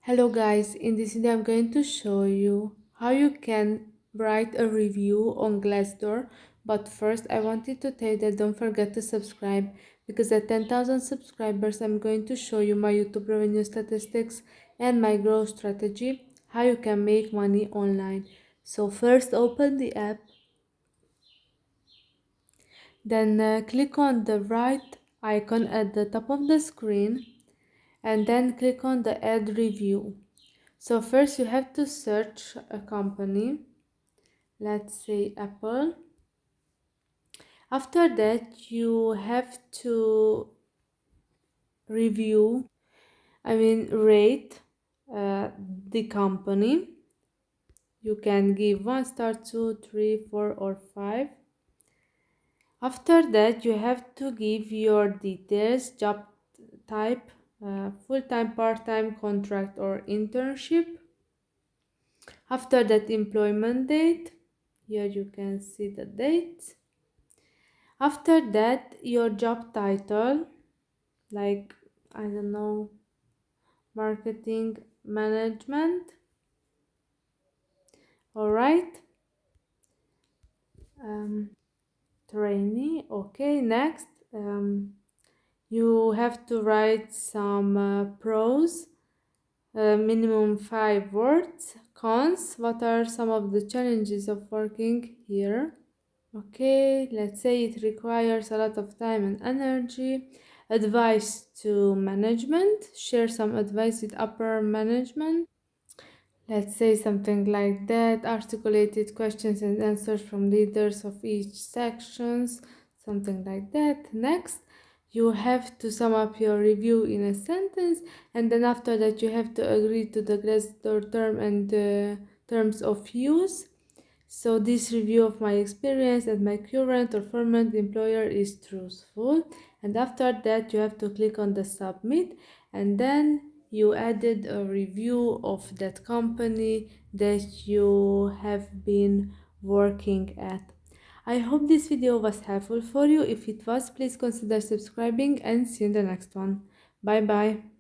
Hello guys, in this video I'm going to show you how you can write a review on Glassdoor. But first I wanted to tell you that don't forget to subscribe, because at 10,000 subscribers I'm going to show you my YouTube revenue statistics and my growth strategy, how you can make money online. So first open the app, then click on the right icon at the top of the screen, and then click on the add review. So first you have to search a company, let's say Apple. After that you have to review, rate the company. You can give 1 star, 2, 3, 4 or 5. After that you have to give your details, job type, full-time, part-time, contract or internship. After that, employment date. Here you can see the date. After that, your job title, like, I don't know, marketing management. All right. Trainee. Okay, next. You have to write some pros, minimum 5 words. Cons. What are some of the challenges of working here? Okay, let's say it requires a lot of time and energy. Advice to management. Share some advice with upper management. Let's say something like that. Articulated questions and answers from leaders of each sections. Something like that. Next, you have to sum up your review in a sentence, and then after that you have to agree to the Glassdoor term and terms of use. So this review of my experience at my current or former employer is truthful. And after that you have to click on the submit, and then you added a review of that company that you have been working at. I hope this video was helpful for you. If it was, please consider subscribing, and see you in the next one. Bye bye.